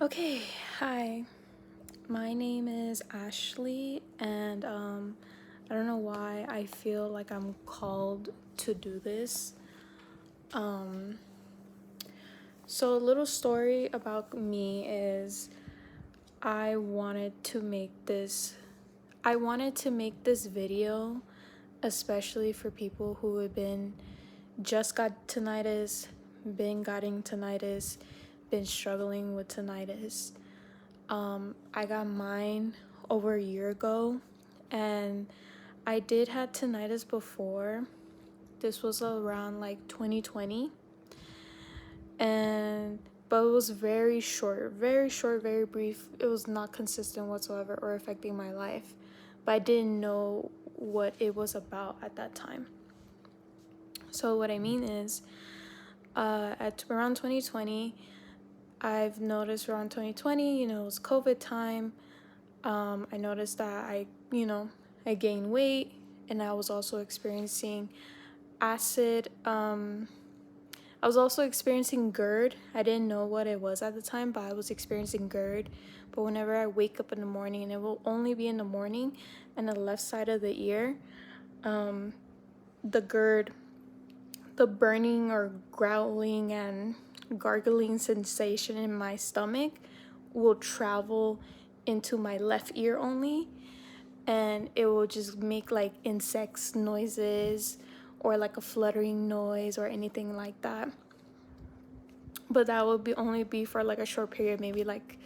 Okay, hi. My name is Ashley, and I don't know why I feel like I'm called to do this. Um, so a little story about me is I wanted to make this I wanted to make this video especially for people who have been just got tinnitus, been getting tinnitus, been struggling with tinnitus. I got mine over a year ago, and I did had tinnitus before. This was around like 2020, and but it was very short, very brief. It was not consistent whatsoever or affecting my life, but I didn't know what it was about at that time. So what I mean is, at around 2020, I've noticed around 2020, it was COVID time. I noticed that I gained weight, and I was also experiencing acid. I was also experiencing GERD. I didn't know what it was at the time, but I was experiencing GERD. But whenever I wake up in the morning, and it will only be in the morning, and the left side of the ear, the GERD, the burning or growling and gargling sensation in my stomach will travel into my left ear only, and it will just make like insects noises or like a fluttering noise or anything like that. But that will be only be for like a short period, maybe like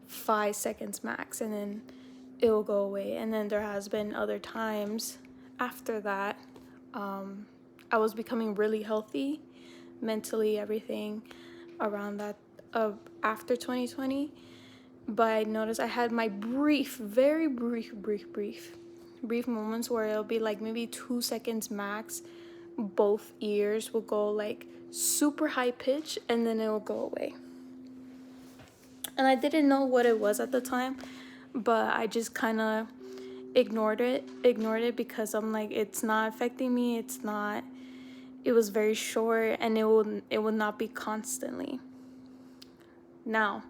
5 seconds max, and then it will go away. And then there has been other times after that. I was becoming really healthy mentally, everything around that after 2020. But I noticed I had my very brief moments where it'll be like maybe 2 seconds max. Both ears will go like super high pitch, and then it will go away. And I didn't know what it was at the time, but I just kind of ignored it because I'm like, it's not affecting me. It was very short, and it will not be constantly. Now,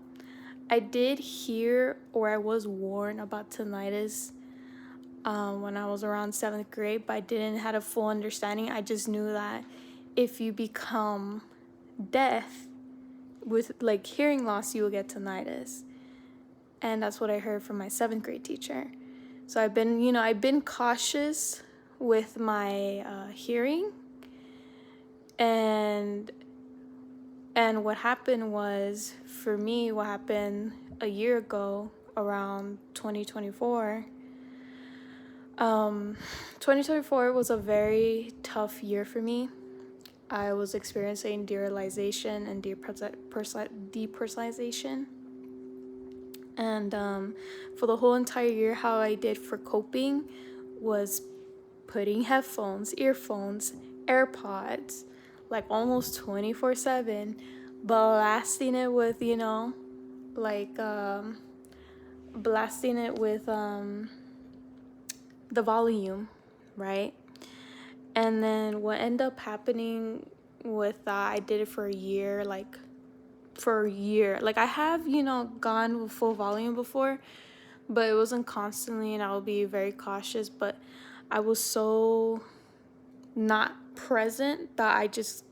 I did hear, or I was warned about tinnitus when I was around 7th grade, but I didn't have a full understanding. I just knew that if you become deaf with like hearing loss, you will get tinnitus. And that's what I heard from my 7th grade teacher. So I've been cautious with my hearing. And what happened was, for me, what happened a year ago around 2024, 2024 was a very tough year for me. I was experiencing derealization and depersonalization. And for the whole entire year, how I did for coping was putting headphones, earphones, AirPods, like almost 24/7, blasting it with, blasting it with the volume, right? And then what ended up happening with that, I did it for a year, like I have, gone with full volume before, but it wasn't constantly, and I would be very cautious. But I was so not present that I just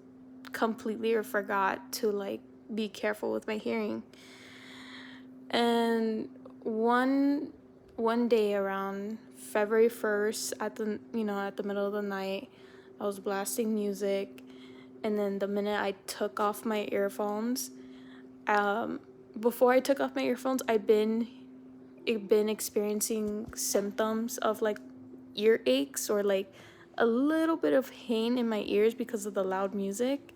completely forgot to like be careful with my hearing. And one day around February 1st, at the middle of the night, I was blasting music, and then the minute I took off my earphones, before I took off my earphones, I've been experiencing symptoms of like ear aches or like a little bit of pain in my ears because of the loud music.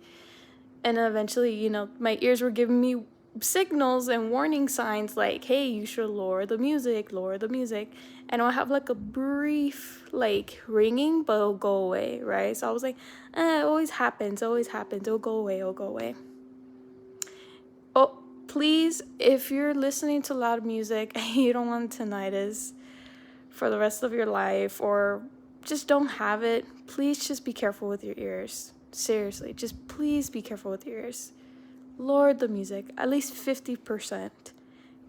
And eventually, my ears were giving me signals and warning signs like, hey, you should lower the music. And I'll have like a brief like ringing, but it'll go away, right? So I was like, it always happens. It'll go away. Oh, please, if you're listening to loud music and you don't want tinnitus for the rest of your life, or just don't have it, please just be careful with your ears. Seriously, just please be careful with your ears. lower the music at least 50%.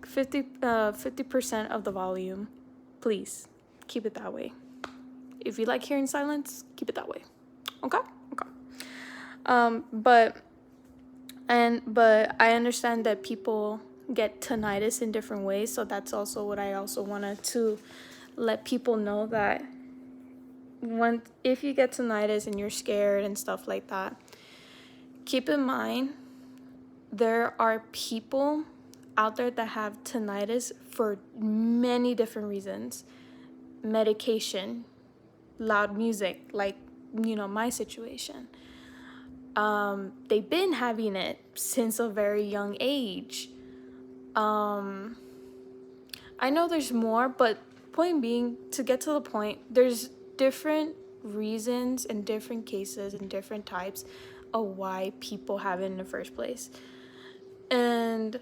50% of the volume. Please keep it that way. If you like hearing silence, keep it that way. Okay? Okay. But I understand that people get tinnitus in different ways, so that's also what I also wanted to let people know, that if you get tinnitus and you're scared and stuff like that, keep in mind there are people out there that have tinnitus for many different reasons. Medication, loud music, like, my situation. They've been having it since a very young age. I know there's more, but point being, to get to the point, there's different reasons and different cases and different types of why people have it in the first place. And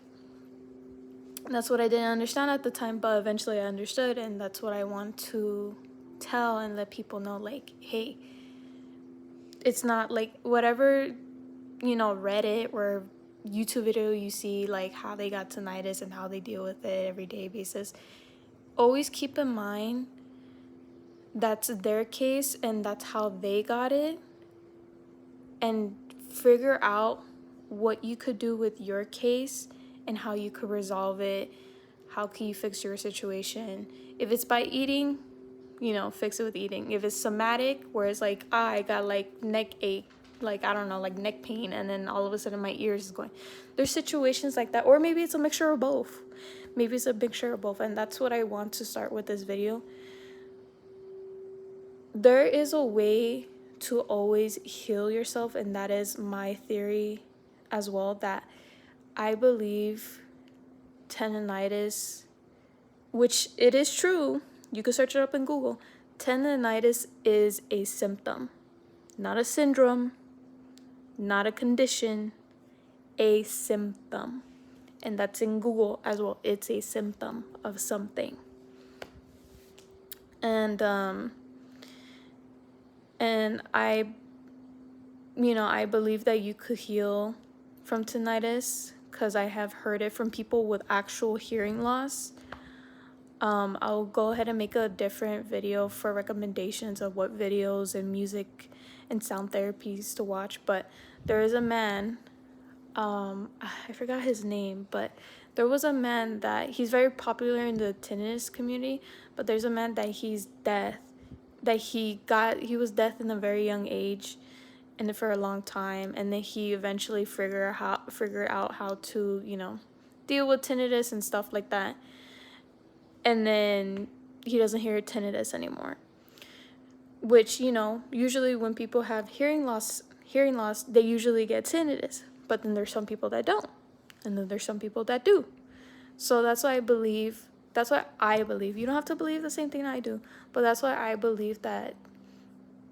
that's what I didn't understand at the time, but eventually I understood, and that's what I want to tell and let people know, like, hey, it's not like whatever, Reddit or YouTube video you see, like how they got tinnitus and how they deal with it everyday basis. Always keep in mind that's their case and that's how they got it, and figure out what you could do with your case and how you could resolve it. How can you fix your situation? If it's by eating, fix it with eating. If it's somatic, where it's like, I got like neck ache, like, I don't know, like neck pain, and then all of a sudden my ears is going. There's situations like that. Or maybe it's a mixture of both. Maybe it's a mixture of both. And that's what I want to start with this video. There is a way to always heal yourself, and that is my theory as well, that I believe tendinitis, which it is true, you can search it up in Google, tendinitis is a symptom, not a syndrome, not a condition, a symptom. And that's in Google as well. It's a symptom of something. And I believe that you could heal from tinnitus, because I have heard it from people with actual hearing loss. I'll go ahead and make a different video for recommendations of what videos and music and sound therapies to watch. But there is a man, I forgot his name, but there was a man that he's very popular in the tinnitus community, but there's a man that he was deaf in a very young age, and for a long time, and then he eventually figured out how to, deal with tinnitus and stuff like that. And then he doesn't hear tinnitus anymore. Which, usually when people have hearing loss, they usually get tinnitus. But then there's some people that don't. And then there's some people that do. So that's why I believe, you don't have to believe the same thing I do, but that's why I believe that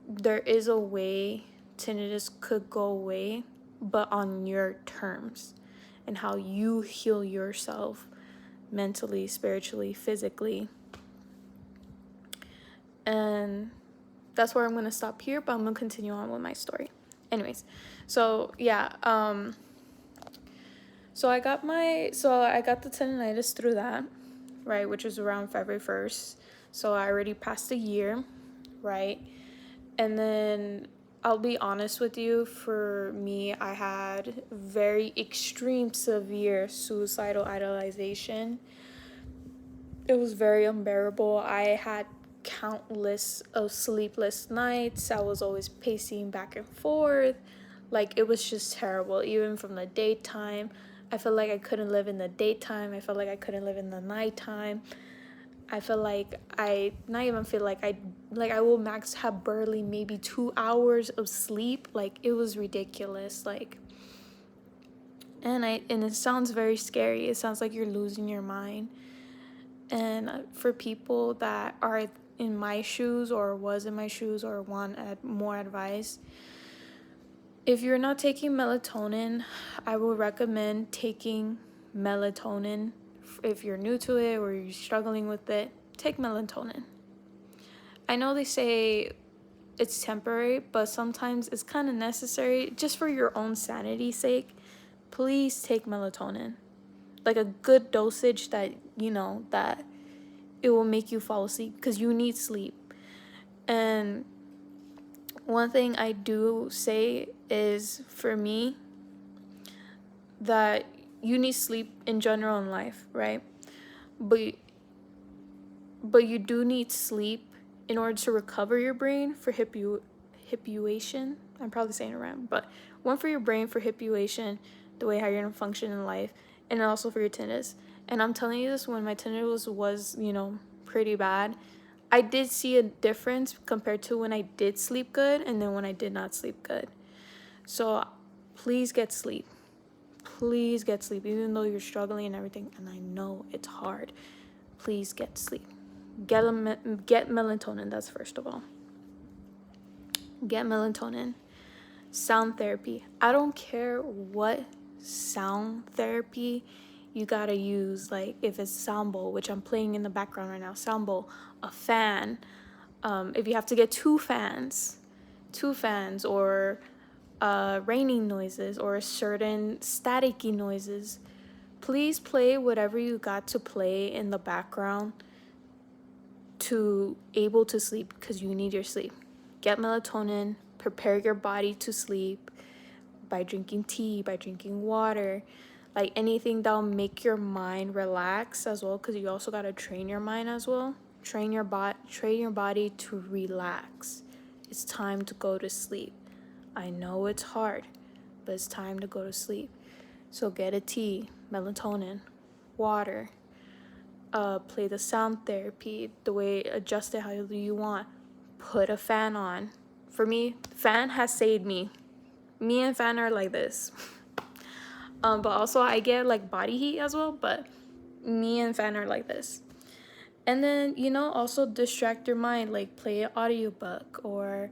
there is a way tinnitus could go away, but on your terms, and how you heal yourself mentally, spiritually, physically. And that's where I'm going to stop here, but I'm going to continue on with my story. Anyways, so yeah, so I got the tinnitus through that, right, which was around February 1st. So I already passed a year, right? And then I'll be honest with you, for me, I had very extreme, severe suicidal idealization. It was very unbearable. I had countless of sleepless nights. I was always pacing back and forth. Like, it was just terrible. Even from the daytime, I felt like I couldn't live in the daytime. I felt like I couldn't live in the nighttime. I feel like I will max have barely maybe 2 hours of sleep. Like, it was ridiculous. Like, and it sounds very scary. It sounds like you're losing your mind. And for people that are in my shoes, or was in my shoes, or want more advice, if you're not taking melatonin, I will recommend taking melatonin. If you're new to it or you're struggling with it, take melatonin. I know they say it's temporary, but sometimes it's kind of necessary just for your own sanity's sake, please take melatonin. Like a good dosage that, that it will make you fall asleep, because you need sleep. And one thing I do say is, for me, that you need sleep in general in life, right? But you do need sleep in order to recover your brain for hippuation. I'm probably saying it wrong, but one for your brain for hippuation, the way how you're gonna function in life, and also for your tinnitus. And I'm telling you this, when my tinnitus was, pretty bad, I did see a difference compared to when I did sleep good and then when I did not sleep good. So please get sleep. Please get sleep, even though you're struggling and everything, and I know it's hard. Please get sleep. Get melatonin, that's first of all. Get melatonin. Sound therapy. I don't care what sound therapy you gotta use, like if it's sound bowl, which I'm playing in the background right now, sound bowl, a fan, if you have to get two fans, or raining noises or certain staticky noises, please play whatever you got to play in the background to able to sleep, because you need your sleep. Get melatonin, prepare your body to sleep by drinking tea, by drinking water, like anything that'll make your mind relax as well, because you also got to train your mind as well. Train your body to relax. It's time to go to sleep. I know it's hard, but it's time to go to sleep. So get a tea, melatonin, water, play the sound therapy, the way, adjust it however you want. Put a fan on. For me, fan has saved me. Me and fan are like this. But also I get like body heat as well, but me and fan are like this. And then, also distract your mind, like play an audiobook, or,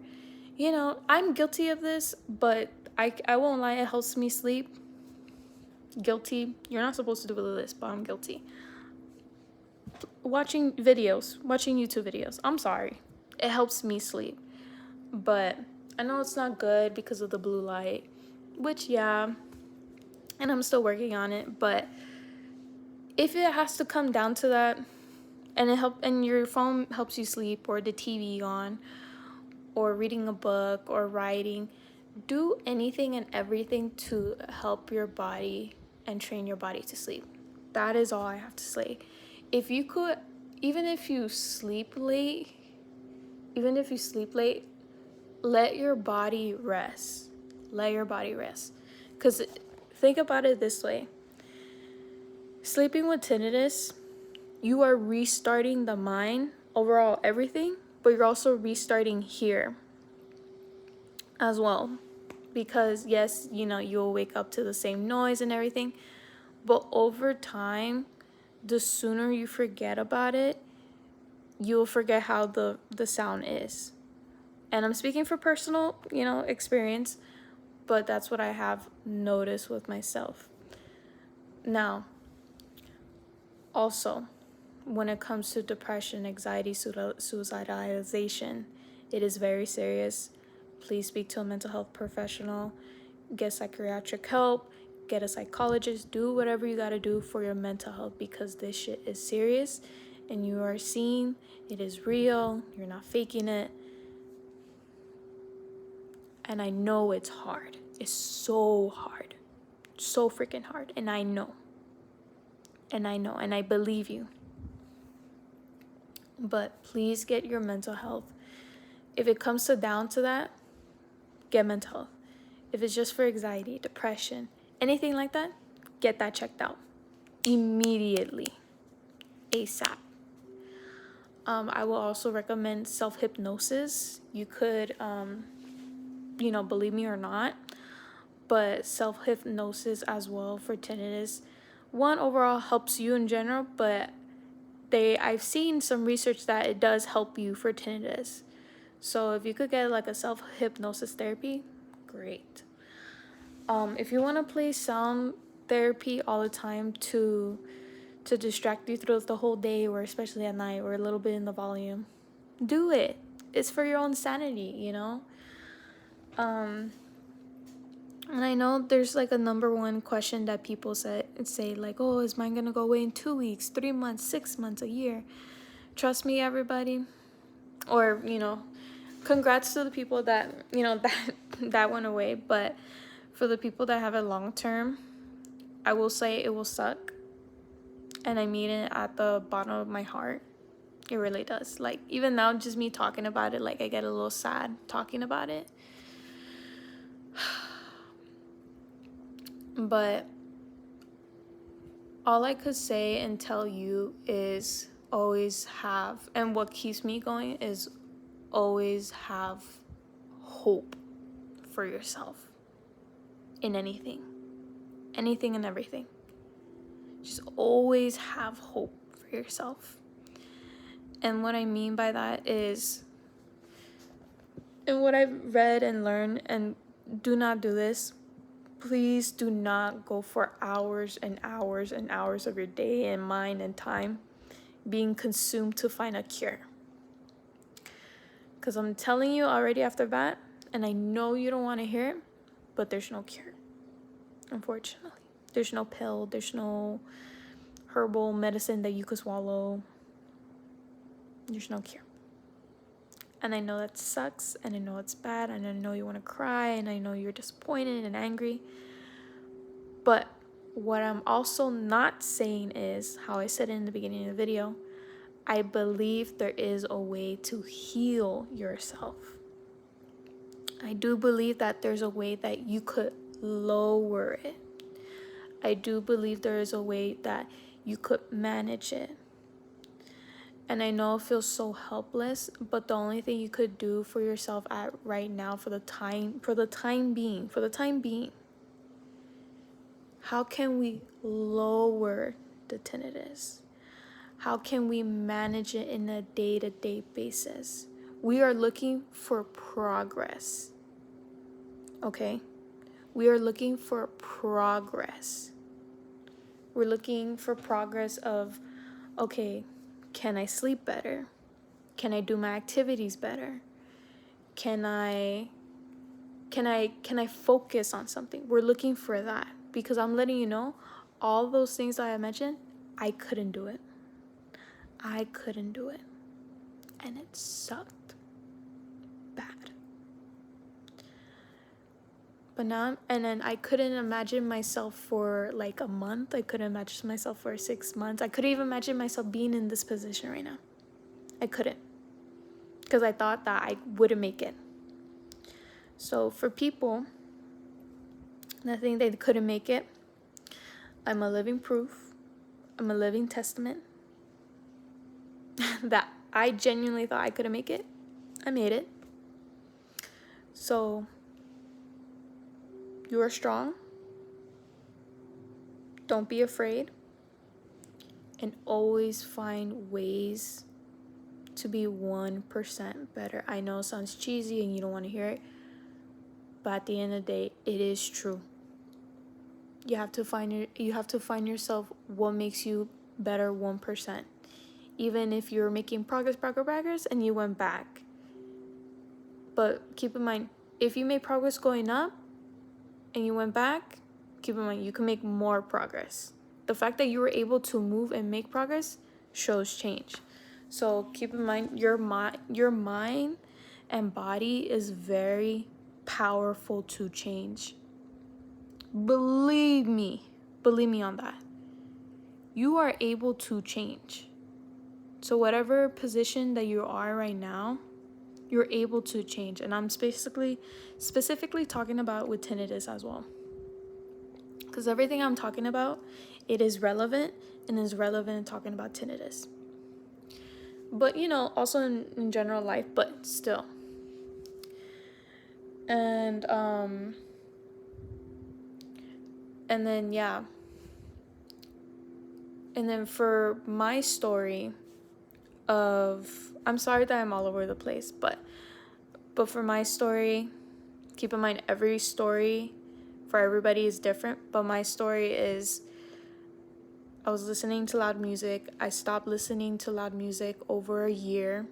I'm guilty of this, but I won't lie, it helps me sleep. Guilty. You're not supposed to do this, but I'm guilty. Watching YouTube videos. I'm sorry. It helps me sleep. But I know it's not good because of the blue light, which, yeah, and I'm still working on it, but if it has to come down to that, and your phone helps you sleep, or the TV on, or reading a book, or writing, do anything and everything to help your body and train your body to sleep. That is all I have to say. If you could, even if you sleep late, let your body rest. Because think about it this way. Sleeping with tinnitus, you are restarting the mind, overall everything, but you're also restarting here as well. Because yes, you'll wake up to the same noise and everything, but over time, the sooner you forget about it, you'll forget how the sound is. And I'm speaking for personal, experience, but that's what I have noticed with myself. Now, also, when it comes to depression, anxiety, suicidalization, it is very serious. Please speak to a mental health professional, get psychiatric help, get a psychologist, do whatever you gotta do for your mental health, because this shit is serious and you are seeing it is real. You're not faking it. And I know it's hard. It's so hard. So freaking hard. And I know. And I believe you. But please get your mental health. If it comes down to that, get mental health. If it's just for anxiety, depression, anything like that, get that checked out immediately, ASAP. I will also recommend self-hypnosis. You could, believe me or not, but self-hypnosis as well for tinnitus. One, overall helps you in general, but I've seen some research that it does help you for tinnitus. So if you could get like a self-hypnosis therapy, great. If you want to play sound therapy all the time to distract you throughout the whole day, or especially at night, or a little bit in the volume, do it. It's for your own sanity, And I know there's like a number one question that people say like, oh, is mine gonna go away in 2 weeks, 3 months, 6 months, a year? Trust me, everybody. Or, congrats to the people that, that went away. But for the people that have it long term, I will say it will suck. And I mean it at the bottom of my heart. It really does. Like, even now, just me talking about it, like, I get a little sad talking about it. But all I could say and tell you is always have, and what keeps me going is always have hope for yourself in anything and everything. Just always have hope for yourself. And what I mean by that is, and what I've read and learned, and do not do this, please do not go for hours and hours and hours of your day and mind and time being consumed to find a cure. Because I'm telling you already after that, and I know you don't want to hear it, but there's no cure, unfortunately. There's no pill, there's no herbal medicine that you could swallow. There's no cure. And I know that sucks, and I know it's bad, and I know you want to cry, and I know you're disappointed and angry. But what I'm also not saying is, how I said in the beginning of the video, I believe there is a way to heal yourself. I do believe that there's a way that you could lower it. I do believe there is a way that you could manage it. And I know it feels so helpless, but the only thing you could do for yourself at right now, for the time being, how can we lower the tinnitus? How can we manage it in a day-to-day basis? We are looking for progress, okay? We are looking for progress. We're looking for progress of, okay, can I sleep better? Can I do my activities better? Can I focus on something? We're looking for that, because I'm letting you know, all those things that I mentioned, I couldn't do it. And it sucked bad. But now, and then I couldn't imagine myself for like a month. I couldn't imagine myself for 6 months. I couldn't even imagine myself being in this position right now. I couldn't. Because I thought that I wouldn't make it. So for people that think they couldn't make it, I'm a living proof. I'm a living testament that I genuinely thought I couldn't make it. I made it. So you are strong. Don't be afraid. And always find ways to be 1% better. I know it sounds cheesy and you don't want to hear it, but at the end of the day, it is true. You have to find yourself what makes you better 1%. Even if you're making progress and you went back. But keep in mind, if you made progress going up and you went back, keep in mind you can make more progress. The fact that you were able to move and make progress shows change. So keep in mind, your mind and body is very powerful to change. Believe me on that. You are able to change. So whatever position that you are right now, you're able to change. And I'm specifically talking about with tinnitus as well. Because everything I'm talking about, it is relevant, and is relevant in talking about tinnitus. But, also in general life, but still. And then, yeah. And then for my story I'm sorry that I'm all over the place, but for my story, keep in mind every story for everybody is different, but my story is, I was listening to loud music. I stopped listening to loud music over a year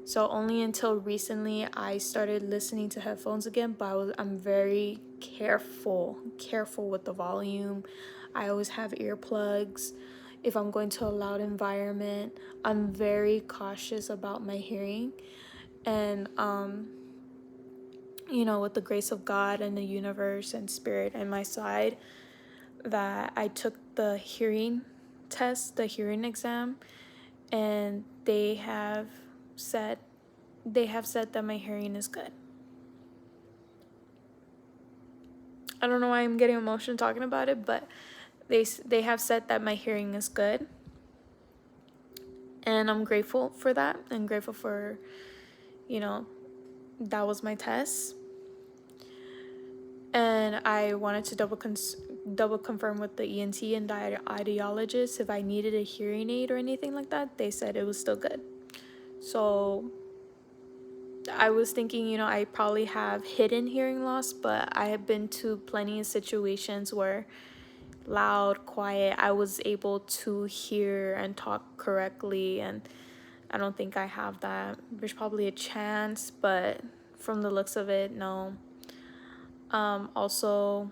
So only until recently I started listening to headphones again, but I'm very careful with the volume. I always have earplugs. If I'm going to a loud environment, I'm very cautious about my hearing. And with the grace of God and the universe and spirit and my side, that I took the hearing test, the hearing exam, and they have said that my hearing is good. I don't know why I'm getting emotional talking about it, but they have said that my hearing is good. And I'm grateful for that. I'm grateful for, that was my test. And I wanted to double confirm with the ENT and the audiologist if I needed a hearing aid or anything like that. They said it was still good. So I was thinking, I probably have hidden hearing loss, but I have been to plenty of situations where loud, quiet, I was able to hear and talk correctly, and I don't think I have that. There's probably a chance, but from the looks of it, no. Also,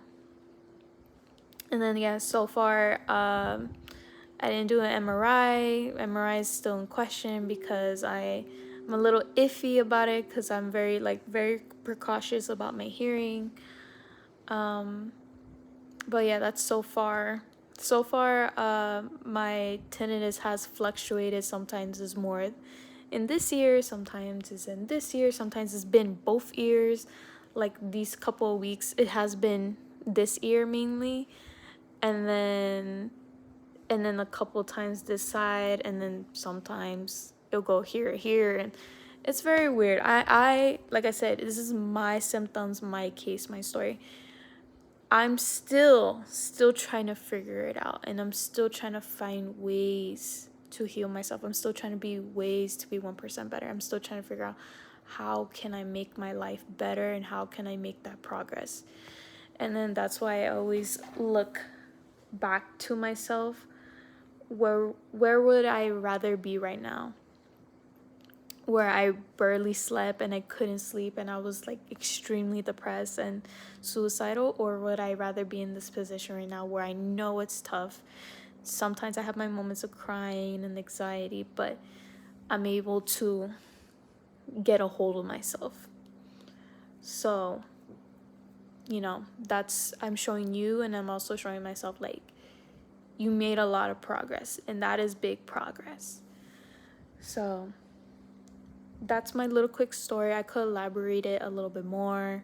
and then so far, I didn't do an MRI. MRI is still in question because I'm a little iffy about it because I'm very precautious about my hearing. But yeah, that's so far. So far, my tinnitus has fluctuated. Sometimes it's more in this ear, sometimes it's in this ear, sometimes it's been both ears. Like these couple of weeks, it has been this ear mainly, and then a couple times this side, and then sometimes it'll go here, and it's very weird. I like I said, this is my symptoms, my case, my story. I'm still trying to figure it out, and I'm still trying to find ways to heal myself. I'm still trying to be ways to be 1% better. I'm still trying to figure out how can I make my life better and how can I make that progress. And then that's why I always look back to myself. Where would I rather be right now? Where I barely slept and I couldn't sleep and I was like extremely depressed and suicidal, or would I rather be in this position right now where I know it's tough? Sometimes I have my moments of crying and anxiety, but I'm able to get a hold of myself. So, I'm showing you, and I'm also showing myself, like, you made a lot of progress, and that is big progress. So that's my little quick story. I could elaborate it a little bit more.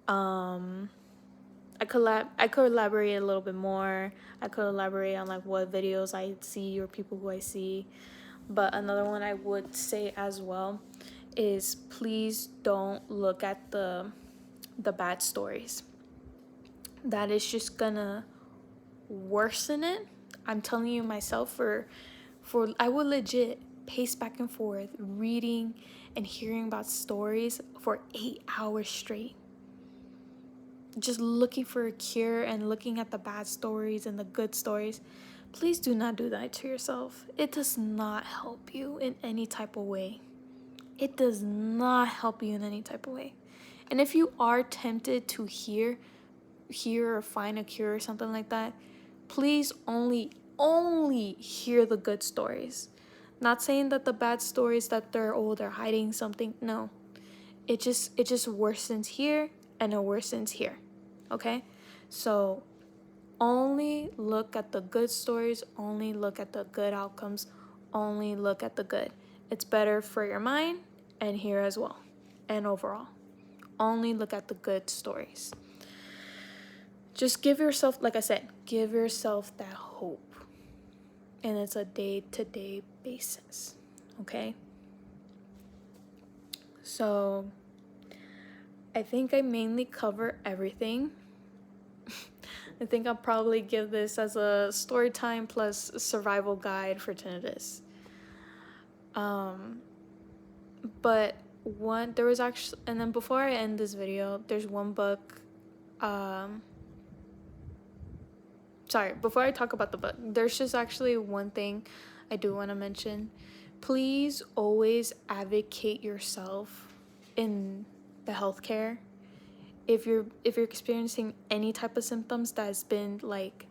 I could elaborate a little bit more. I could elaborate on like what videos I see or people who I see. But another one I would say as well is please don't look at the bad stories. That is just gonna worsen it. I'm telling you myself, for I would legit pace back and forth reading and hearing about stories for 8 hours straight, just looking for a cure and looking at the bad stories and the good stories. Please do not do that to yourself. It does not help you in any type of way. It does not help you in any type of way. And if you are tempted to hear or find a cure or something like that, please only hear the good stories. Not saying that the bad stories that they're hiding something. No. It just worsens here and it worsens here. Okay? So only look at the good stories, only look at the good outcomes, only look at the good. It's better for your mind and here as well. And overall, only look at the good stories. Just give yourself, like I said, give yourself that hope. And it's a day-to-day basis, okay? So I think I mainly cover everything. I think I'll probably give this as a story time plus survival guide for tinnitus. But there was actually, and then before I end this video, there's one book, before I talk about the book, there's just actually one thing I do want to mention please always advocate yourself in the healthcare. If you're experiencing any type of symptoms that has been like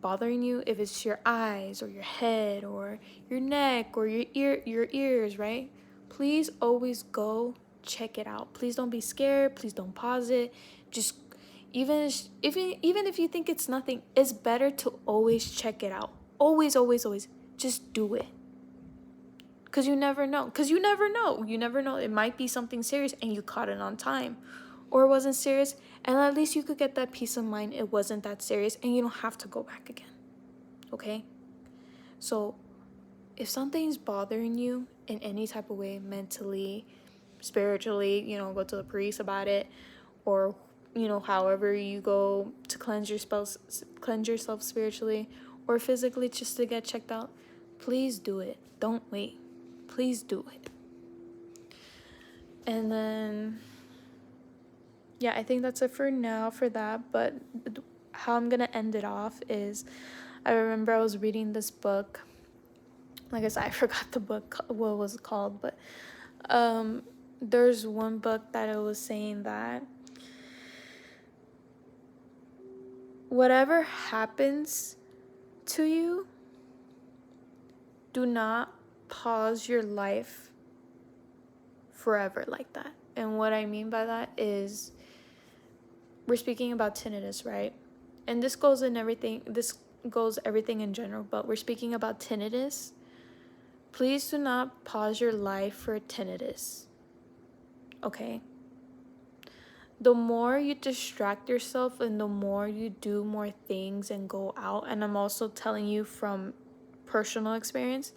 bothering you, if it's your eyes or your head or your neck or your ears, right? Please always go check it out. Please don't be scared. Please don't pause it. Just even if you think it's nothing, it's better to always check it out. Always, always, always. Just do it. Because you never know. You never know. It might be something serious and you caught it on time. Or it wasn't serious, and at least you could get that peace of mind it wasn't that serious and you don't have to go back again. Okay? So if something's bothering you in any type of way, mentally, spiritually, go to the priest about it, or however you go to cleanse yourself spiritually or physically just to get checked out, please do it. Don't wait. Please do it. And then yeah, I think that's it for now for that. But how I'm gonna end it off is, I remember I was reading this book. Like I said, I forgot the book, what was it called, but there's one book that it was saying that whatever happens to you, do not pause your life forever like that. And what I mean by that is, we're speaking about tinnitus, right? And this goes everything in general, but we're speaking about tinnitus. Please do not pause your life for tinnitus. Okay? The more you distract yourself and the more you do more things and go out, and I'm also telling you from personal experience,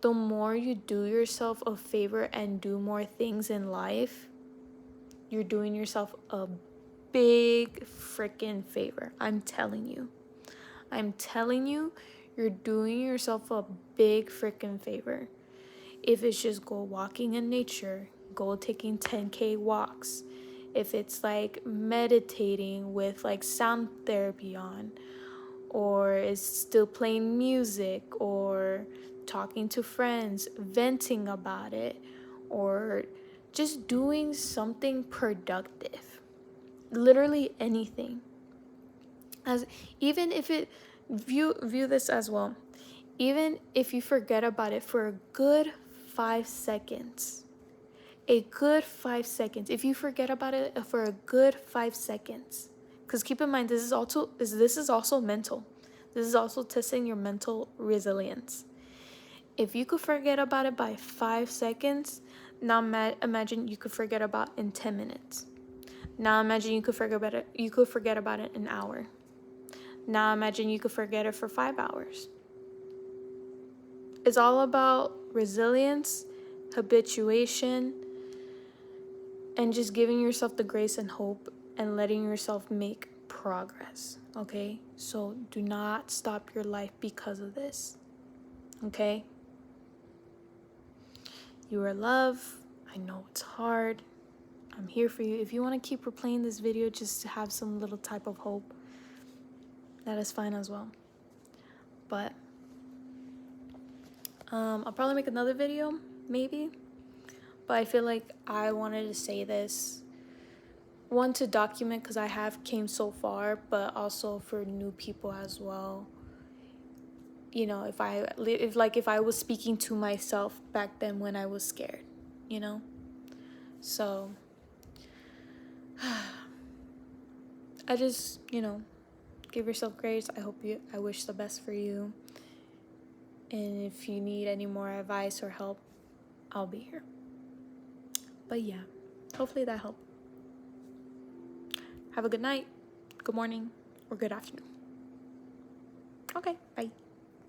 the more you do yourself a favor and do more things in life, you're doing yourself a big freaking favor. I'm telling you, you're doing yourself a big freaking favor. If it's just go walking in nature, go taking 10K walks. If it's like meditating with like sound therapy on, or is still playing music, or talking to friends, venting about it, or just doing something productive. Literally anything. As even if it view this as well. Even if you forget about it for a good 5 seconds. A good 5 seconds. If you forget about it for a good 5 seconds. Because keep in mind, this is also mental. This is also testing your mental resilience. If you could forget about it by 5 seconds, now imagine you could forget about it in 10 minutes. Now imagine you could forget about it. You could forget about it an hour. Now imagine you could forget it for 5 hours. It's all about resilience, habituation, and just giving yourself the grace and hope and letting yourself make progress. Okay? So do not stop your life because of this. Okay? You are loved. I know it's hard. I'm here for you. If you want to keep replaying this video just to have some little type of hope, that is fine as well. But I'll probably make another video, maybe. But I feel like I wanted to say this. One, to document, because I have came so far, but also for new people as well. If I was speaking to myself back then when I was scared, So I just, give yourself grace. I wish the best for you. And if you need any more advice or help, I'll be here. But yeah, hopefully that helped. Have a good night, good morning, or good afternoon. Okay, bye.